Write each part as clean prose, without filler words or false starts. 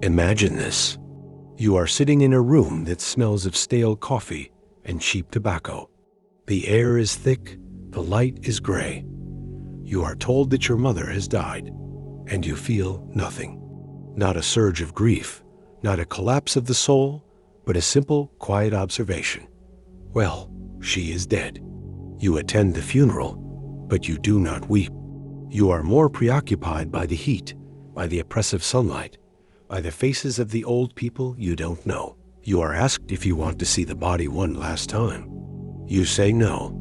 Imagine this. You are sitting in a room that smells of stale coffee and cheap tobacco. The air is thick, the light is gray. You are told that your mother has died, and you feel nothing. Not a surge of grief, not a collapse of the soul, but a simple, quiet observation. Well, she is dead. You attend the funeral, but you do not weep. You are more preoccupied by the heat, by the oppressive sunlight, by the faces of the old people you don't know. You are asked if you want to see the body one last time. You say no.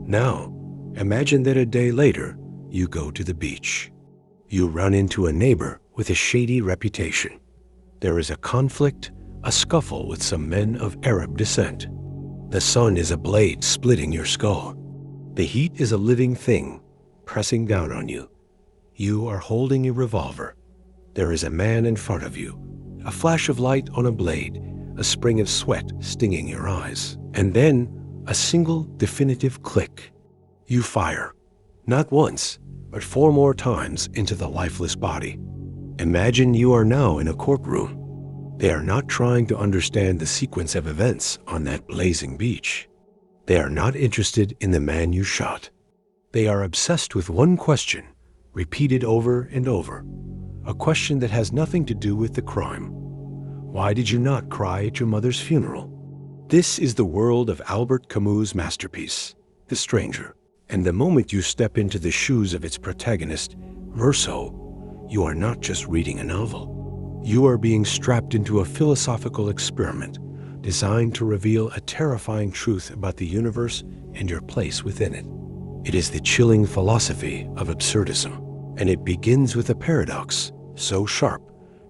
Now, imagine that a day later, you go to the beach. You run into a neighbor with a shady reputation. There is a conflict, a scuffle with some men of Arab descent. The sun is a blade splitting your skull. The heat is a living thing, pressing down on you. You are holding a revolver. There is a man in front of you, a flash of light on a blade, a spring of sweat stinging your eyes, and then a single definitive click. You fire, not once, but 4 more times into the lifeless body. Imagine you are now in a courtroom. They are not trying to understand the sequence of events on that blazing beach. They are not interested in the man you shot. They are obsessed with one question, repeated over and over. A question that has nothing to do with the crime. Why did you not cry at your mother's funeral? This is the world of Albert Camus' masterpiece, The Stranger. And the moment you step into the shoes of its protagonist, Verso, you are not just reading a novel. You are being strapped into a philosophical experiment designed to reveal a terrifying truth about the universe and your place within it. It is the chilling philosophy of absurdism. And it begins with a paradox so sharp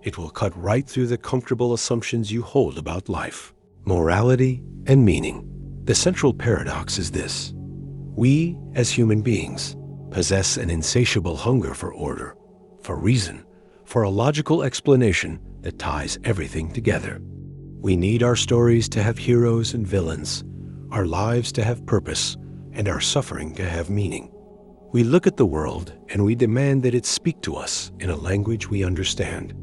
it will cut right through the comfortable assumptions you hold about life, morality, and meaning. The central paradox is this: we, as human beings, possess an insatiable hunger for order, for reason, for a logical explanation that ties everything together. We need our stories to have heroes and villains, our lives to have purpose, and our suffering to have meaning. We look at the world and we demand that it speak to us in a language we understand.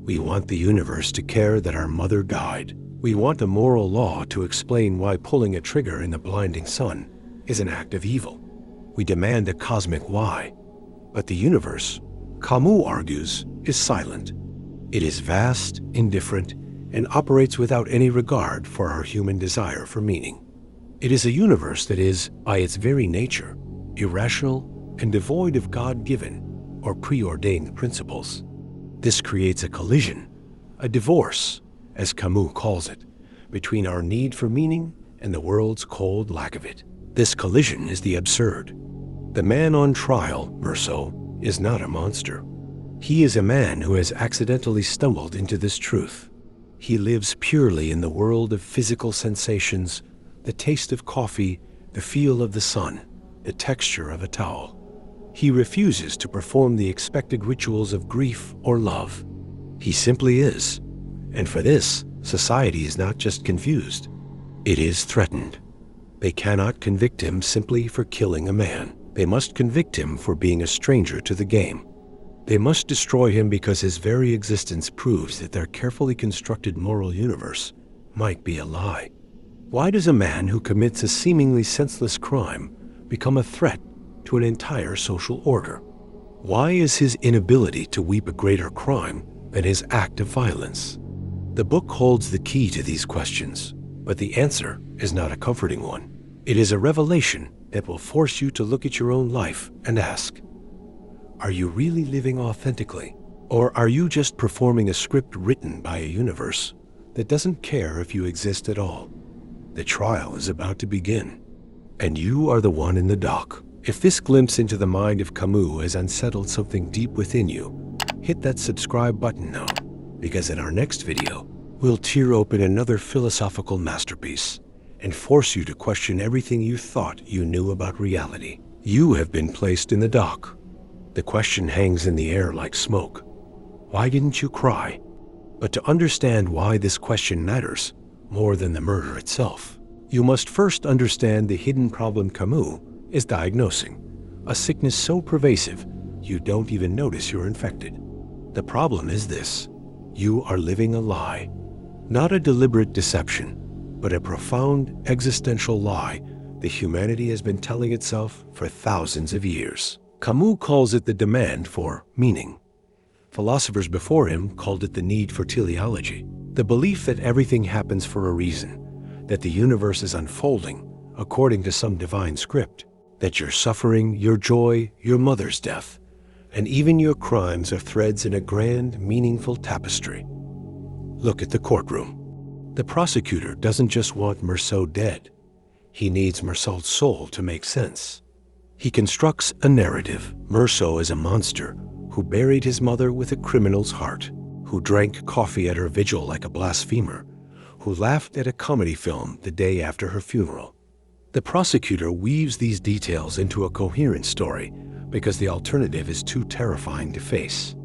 We want the universe to care that our mother died. We want a moral law to explain why pulling a trigger in the blinding sun is an act of evil. We demand a cosmic why. But the universe, Camus argues, is silent. It is vast, indifferent, and operates without any regard for our human desire for meaning. It is a universe that is, by its very nature, irrational and devoid of God-given or preordained principles. This creates a collision, a divorce, as Camus calls it, between our need for meaning and the world's cold lack of it. This collision is the absurd. The man on trial, Verso, is not a monster. He is a man who has accidentally stumbled into this truth. He lives purely in the world of physical sensations, the taste of coffee, the feel of the sun, the texture of a towel. He refuses to perform the expected rituals of grief or love. He simply is. And for this, society is not just confused. It is threatened. They cannot convict him simply for killing a man. They must convict him for being a stranger to the game. They must destroy him because his very existence proves that their carefully constructed moral universe might be a lie. Why does a man who commits a seemingly senseless crime become a threat to an entire social order? Why is his inability to weep a greater crime than his act of violence? The book holds the key to these questions, but the answer is not a comforting one. It is a revelation that will force you to look at your own life and ask, are you really living authentically? Or are you just performing a script written by a universe that doesn't care if you exist at all? The trial is about to begin, and you are the one in the dock. If this glimpse into the mind of Camus has unsettled something deep within you, hit that subscribe button now, because in our next video, we'll tear open another philosophical masterpiece and force you to question everything you thought you knew about reality. You have been placed in the dock. The question hangs in the air like smoke. Why didn't you cry? But to understand why this question matters more than the murder itself, you must first understand the hidden problem Camus is diagnosing, a sickness so pervasive you don't even notice you're infected. The problem is this: You are living a lie. Not a deliberate deception, but a profound existential lie that humanity has been telling itself for thousands of years. Camus calls it the demand for meaning. Philosophers before him called it the need for teleology, the belief that everything happens for a reason, that the universe is unfolding according to some divine script, that your suffering, your joy, your mother's death, and even your crimes are threads in a grand, meaningful tapestry. Look at the courtroom. The prosecutor doesn't just want Meursault dead. He needs Meursault's soul to make sense. He constructs a narrative. Meursault is a monster who buried his mother with a criminal's heart, who drank coffee at her vigil like a blasphemer, who laughed at a comedy film the day after her funeral. The prosecutor weaves these details into a coherent story because the alternative is too terrifying to face.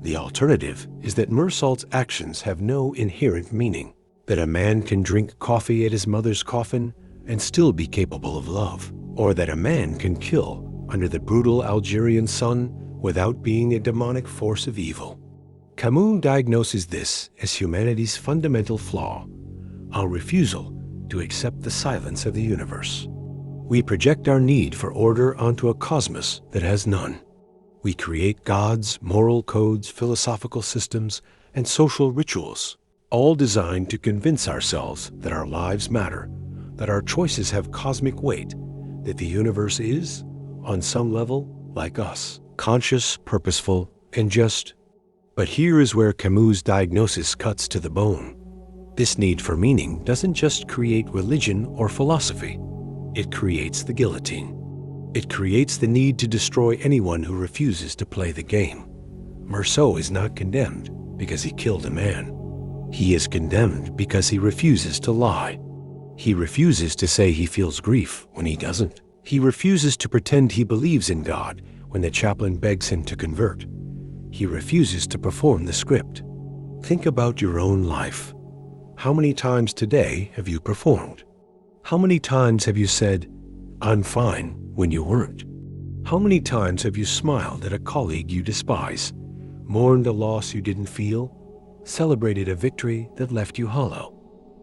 The alternative is that Meursault's actions have no inherent meaning, that a man can drink coffee at his mother's coffin and still be capable of love, or that a man can kill under the brutal Algerian sun without being a demonic force of evil. Camus diagnoses this as humanity's fundamental flaw, our refusal to accept the silence of the universe. We project our need for order onto a cosmos that has none. We create gods, moral codes, philosophical systems, and social rituals, all designed to convince ourselves that our lives matter, that our choices have cosmic weight, that the universe is, on some level, like us, conscious, purposeful, and just. But here is where Camus' diagnosis cuts to the bone. This need for meaning doesn't just create religion or philosophy. It creates the guillotine. It creates the need to destroy anyone who refuses to play the game. Meursault is not condemned because he killed a man. He is condemned because he refuses to lie. He refuses to say he feels grief when he doesn't. He refuses to pretend he believes in God when the chaplain begs him to convert. He refuses to perform the script. Think about your own life. How many times today have you performed? How many times have you said, "I'm fine," when you weren't? How many times have you smiled at a colleague you despise, mourned a loss you didn't feel, celebrated a victory that left you hollow?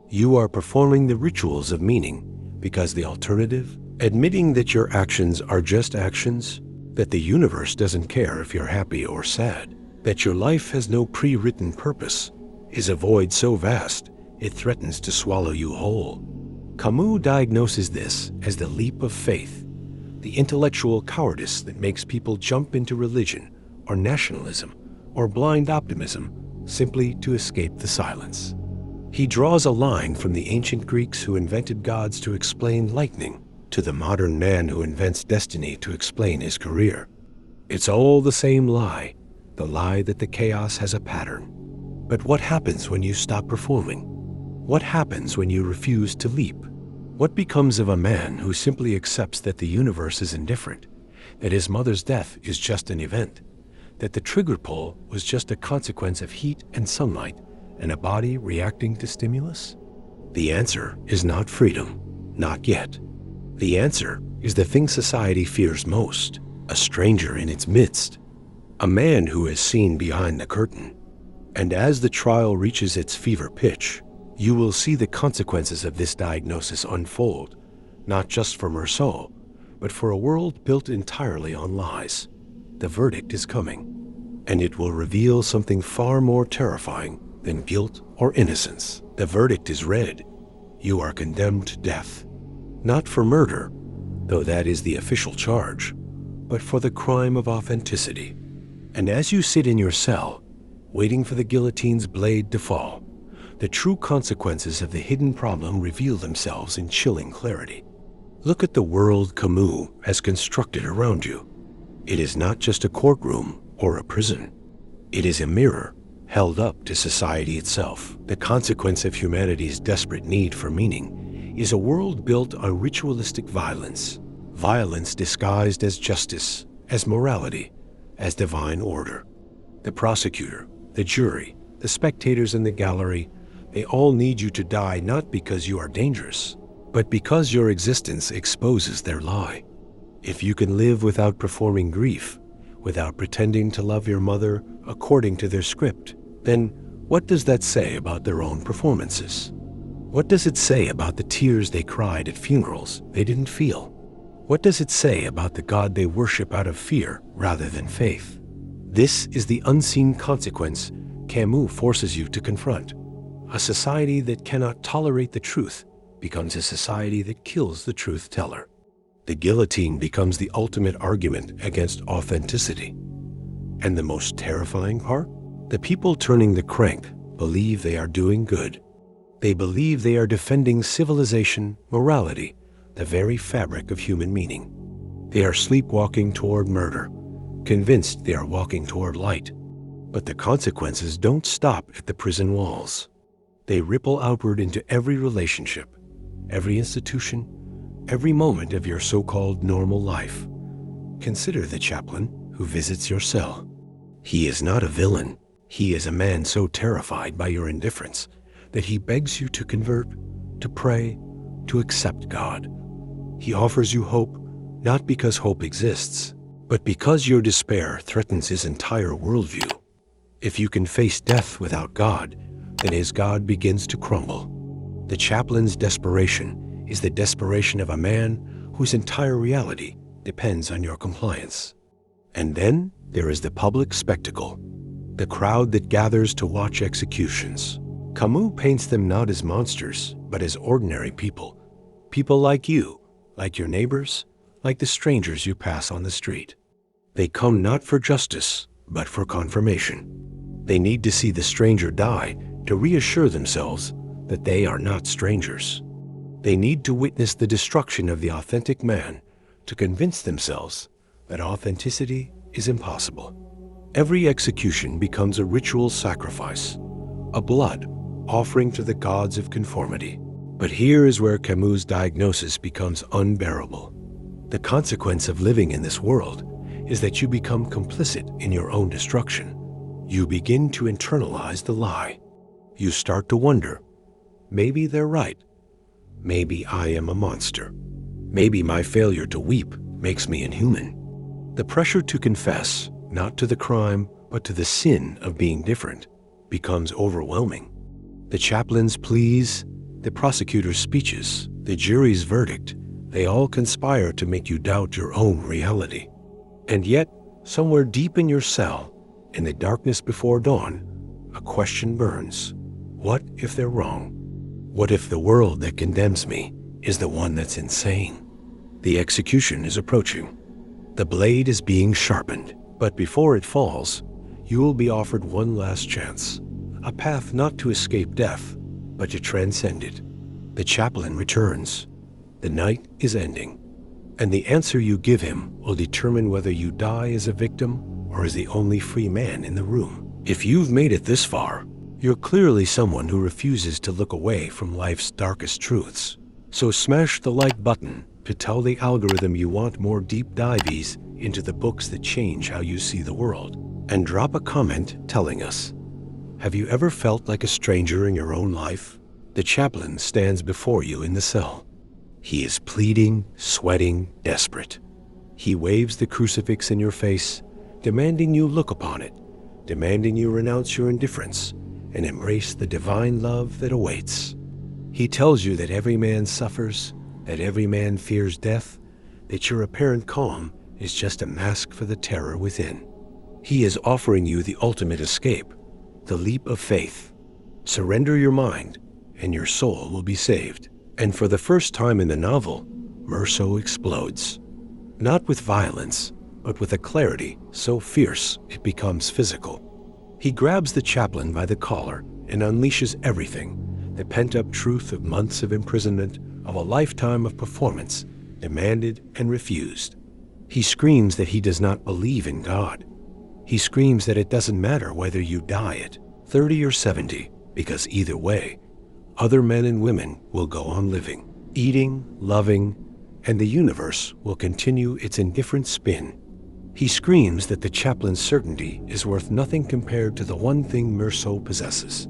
You are performing the rituals of meaning because the alternative, admitting that your actions are just actions, that the universe doesn't care if you're happy or sad, that your life has no pre-written purpose, is a void so vast it threatens to swallow you whole. Camus diagnoses this as the leap of faith, the intellectual cowardice that makes people jump into religion or nationalism or blind optimism simply to escape the silence. He draws a line from the ancient Greeks who invented gods to explain lightning to the modern man who invents destiny to explain his career. It's all the same lie, the lie that the chaos has a pattern. But what happens when you stop performing? What happens when you refuse to leap? What becomes of a man who simply accepts that the universe is indifferent, that his mother's death is just an event, that the trigger pull was just a consequence of heat and sunlight and a body reacting to stimulus? The answer is not freedom, not yet. The answer is the thing society fears most, a stranger in its midst, a man who has seen behind the curtain. And as the trial reaches its fever pitch, you will see the consequences of this diagnosis unfold, not just for Meursault, but for a world built entirely on lies. The verdict is coming, and it will reveal something far more terrifying than guilt or innocence. The verdict is read. You are condemned to death, not for murder, though that is the official charge, but for the crime of authenticity. And as you sit in your cell, waiting for the guillotine's blade to fall, the true consequences of the hidden problem reveal themselves in chilling clarity. Look at the world Camus has constructed around you. It is not just a courtroom or a prison. It is a mirror held up to society itself. The consequence of humanity's desperate need for meaning is a world built on ritualistic violence, violence disguised as justice, as morality, as divine order. The prosecutor, the jury, the spectators in the gallery, they all need you to die not because you are dangerous, but because your existence exposes their lie. If you can live without performing grief, without pretending to love your mother according to their script, then What does that say about their own performances? What does it say about the tears they cried at funerals they didn't feel? What does it say about the God they worship out of fear rather than faith? This is the unseen consequence Camus forces you to confront. A society that cannot tolerate the truth becomes a society that kills the truth teller. The guillotine becomes the ultimate argument against authenticity. And the most terrifying part? The people turning the crank believe they are doing good. They believe they are defending civilization, morality, the very fabric of human meaning. They are sleepwalking toward murder, convinced they are walking toward light. But the consequences don't stop at the prison walls. They ripple outward into every relationship, every institution, every moment of your so-called normal life. Consider the chaplain who visits your cell. He is not a villain. He is a man so terrified by your indifference that he begs you to convert, to pray, to accept God. He offers you hope, not because hope exists, but because your despair threatens his entire worldview. If you can face death without God, then his God begins to crumble. The chaplain's desperation is the desperation of a man whose entire reality depends on your compliance. And then there is the public spectacle, the crowd that gathers to watch executions. Camus paints them not as monsters, but as ordinary people. People like you, like your neighbors, like the strangers you pass on the street. They come not for justice, but for confirmation. They need to see the stranger die to reassure themselves that they are not strangers. They need to witness the destruction of the authentic man to convince themselves that authenticity is impossible. Every execution becomes a ritual sacrifice, a blood offering to the gods of conformity. But here is where Camus' diagnosis becomes unbearable. The consequence of living in this world is that you become complicit in your own destruction. You begin to internalize the lie. You start to wonder, maybe they're right. Maybe I am a monster. Maybe my failure to weep makes me inhuman. The pressure to confess, not to the crime, but to the sin of being different, becomes overwhelming. The chaplain's pleas, the prosecutor's speeches, the jury's verdict, they all conspire to make you doubt your own reality. And yet, somewhere deep in your cell, in the darkness before dawn, a question burns. What if they're wrong? What if the world that condemns me is the one that's insane? The execution is approaching. The blade is being sharpened, but before it falls, you will be offered one last chance, a path not to escape death, but to transcend it. The chaplain returns. The night is ending, and the answer you give him will determine whether you die as a victim or as the only free man in the room. If you've made it this far, you're clearly someone who refuses to look away from life's darkest truths. So smash the like button to tell the algorithm you want more deep dives into the books that change how you see the world. And drop a comment telling us, have you ever felt like a stranger in your own life? The chaplain stands before you in the cell. He is pleading, sweating, desperate. He waves the crucifix in your face, demanding you look upon it, demanding you renounce your indifference and embrace the divine love that awaits. He tells you that every man suffers, that every man fears death, that your apparent calm is just a mask for the terror within. He is offering you the ultimate escape, the leap of faith. Surrender your mind, and your soul will be saved. And for the first time in the novel, Meursault explodes. Not with violence, but with a clarity so fierce it becomes physical. He grabs the chaplain by the collar and unleashes everything, the pent-up truth of months of imprisonment, of a lifetime of performance, demanded and refused. He screams that he does not believe in God. He screams that it doesn't matter whether you die at 30 or 70, because either way, other men and women will go on living, eating, loving, and the universe will continue its indifferent spin. He screams that the chaplain's certainty is worth nothing compared to the one thing Meursault possesses,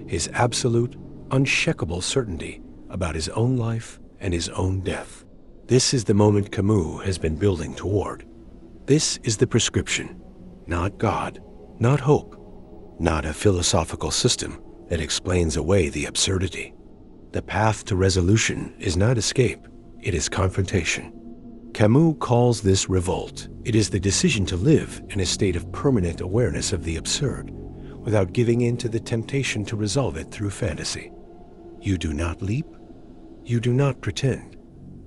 his absolute, unshakable certainty about his own life and his own death. This is the moment Camus has been building toward. This is the prescription, not God, not hope, not a philosophical system that explains away the absurdity. The path to resolution is not escape, it is confrontation. Camus calls this revolt. It is the decision to live in a state of permanent awareness of the absurd, without giving in to the temptation to resolve it through fantasy. You do not leap, you do not pretend.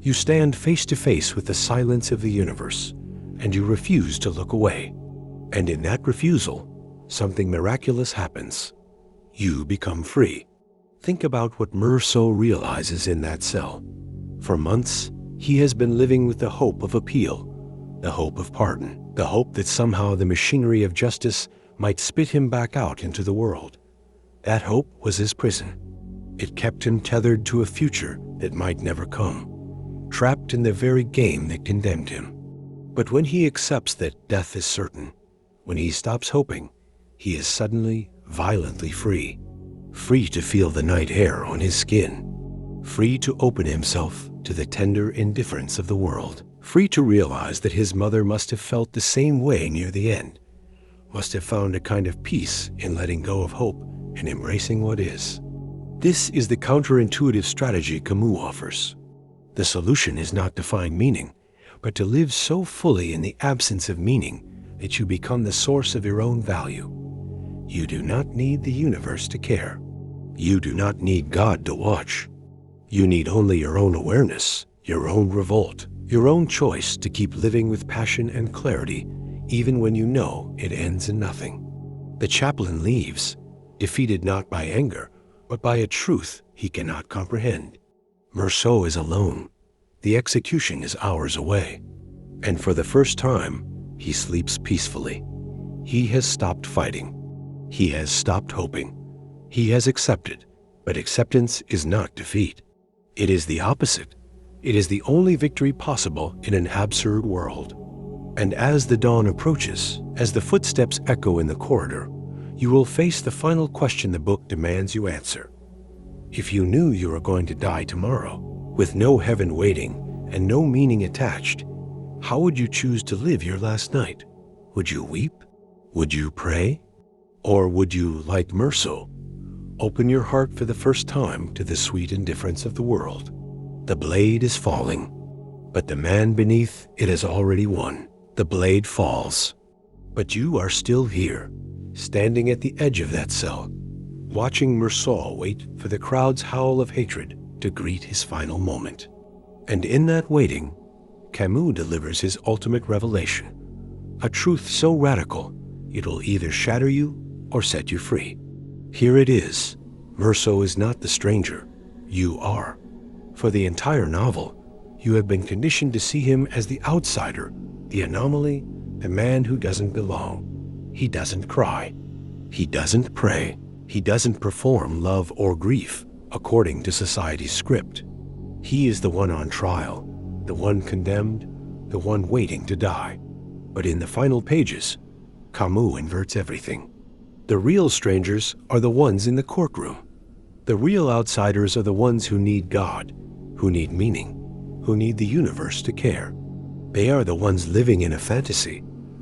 You stand face to face with the silence of the universe, and you refuse to look away. And in that refusal, something miraculous happens. You become free. Think about what Meursault realizes in that cell. For months, he has been living with the hope of appeal, the hope of pardon, the hope that somehow the machinery of justice might spit him back out into the world. That hope was his prison. It kept him tethered to a future that might never come, trapped in the very game that condemned him. But when he accepts that death is certain, when he stops hoping, he is suddenly, violently free. Free to feel the night air on his skin. Free to open himself to the tender indifference of the world. Free to realize that his mother must have felt the same way near the end, must have found a kind of peace in letting go of hope and embracing what is. This is the counterintuitive strategy Camus offers. The solution is not to find meaning, but to live so fully in the absence of meaning that you become the source of your own value. You do not need the universe to care. You do not need God to watch. You need only your own awareness, your own revolt, your own choice to keep living with passion and clarity, even when you know it ends in nothing. The chaplain leaves, defeated not by anger, but by a truth he cannot comprehend. Meursault is alone. The execution is hours away. And for the first time, he sleeps peacefully. He has stopped fighting. He has stopped hoping. He has accepted, but acceptance is not defeat. It is the opposite. It is the only victory possible in an absurd world. And as the dawn approaches, as the footsteps echo in the corridor, you will face the final question the book demands you answer. If you knew you were going to die tomorrow, with no heaven waiting and no meaning attached, how would you choose to live your last night? Would you weep? Would you pray? Or would you, like Meursault, open your heart for the first time to the sweet indifference of the world? The blade is falling, but the man beneath it has already won. The blade falls, but you are still here, standing at the edge of that cell, watching Meursault wait for the crowd's howl of hatred to greet his final moment. And in that waiting, Camus delivers his ultimate revelation, a truth so radical it will either shatter you or set you free. Here it is. Meursault is not the stranger. You are. For the entire novel, you have been conditioned to see him as the outsider, the anomaly, the man who doesn't belong. He doesn't cry. He doesn't pray. He doesn't perform love or grief according to society's script. He is the one on trial, the one condemned, the one waiting to die. But in the final pages, Camus inverts everything. The real strangers are the ones in the courtroom. The real outsiders are the ones who need God, who need meaning, who need the universe to care. They are the ones living in a fantasy,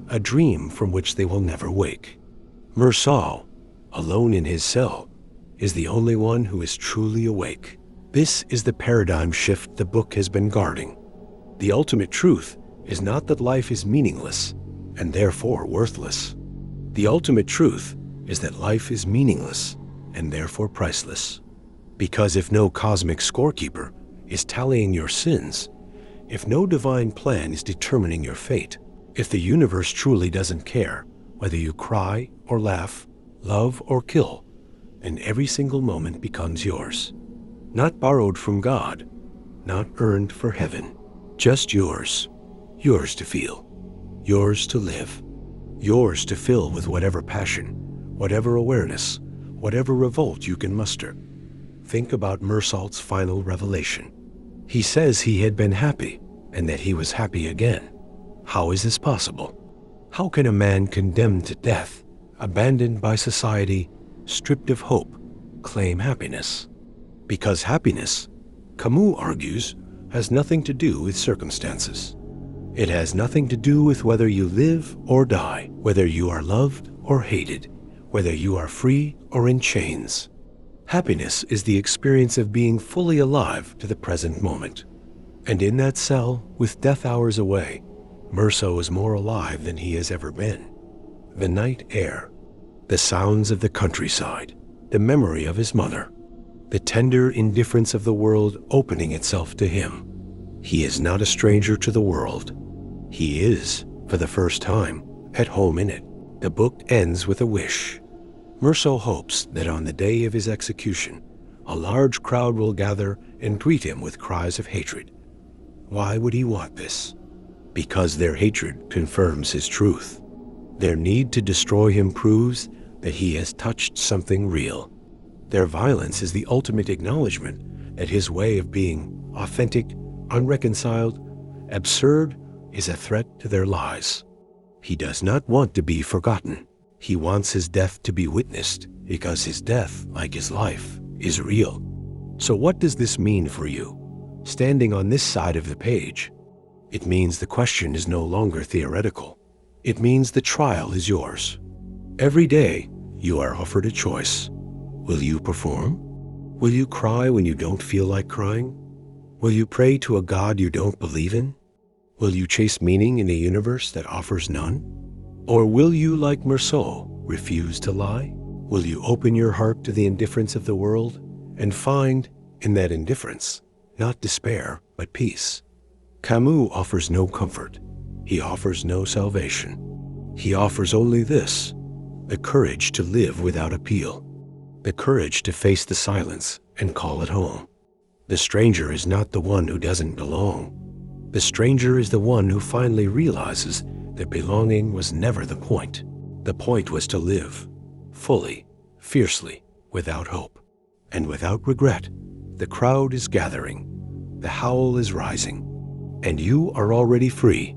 a dream from which they will never wake. Meursault, alone in his cell, is the only one who is truly awake. This is the paradigm shift the book has been guarding. The ultimate truth is not that life is meaningless and therefore worthless. The ultimate truth is that life is meaningless and therefore priceless. Because if no cosmic scorekeeper is tallying your sins, if no divine plan is determining your fate, if the universe truly doesn't care whether you cry or laugh, love or kill, then every single moment becomes yours. Not borrowed from God, not earned for heaven, just yours. Yours to feel, yours to live, yours to fill with whatever passion, whatever awareness, whatever revolt you can muster. Think about Meursault's final revelation. He says he had been happy and that he was happy again. How is this possible? How can a man condemned to death, abandoned by society, stripped of hope, claim happiness? Because happiness, Camus argues, has nothing to do with circumstances. It has nothing to do with whether you live or die, whether you are loved or hated, whether you are free or in chains. Happiness is the experience of being fully alive to the present moment. And in that cell, with death hours away, Merceau is more alive than he has ever been. The night air, the sounds of the countryside, the memory of his mother, the tender indifference of the world opening itself to him. He is not a stranger to the world. He is, for the first time, at home in it. The book ends with a wish. Merceau hopes that on the day of his execution, a large crowd will gather and greet him with cries of hatred. Why would he want this? Because their hatred confirms his truth. Their need to destroy him proves that he has touched something real. Their violence is the ultimate acknowledgement that his way of being authentic, unreconciled, absurd is a threat to their lives. He does not want to be forgotten. He wants his death to be witnessed because his death, like his life, is real. So what does this mean for you? Standing on this side of the page, it means the question is no longer theoretical. It means the trial is yours. Every day, you are offered a choice. Will you perform? Will you cry when you don't feel like crying? Will you pray to a God you don't believe in? Will you chase meaning in a universe that offers none? Or will you, like Merceau, refuse to lie? Will you open your heart to the indifference of the world and find, in that indifference, not despair, but peace? Camus offers no comfort. He offers no salvation. He offers only this: the courage to live without appeal, the courage to face the silence and call it home. The stranger is not the one who doesn't belong. The stranger is the one who finally realizes that belonging was never the point. The point was to live, fully, fiercely, without hope, and without regret. The crowd is gathering, the howl is rising, and you are already free.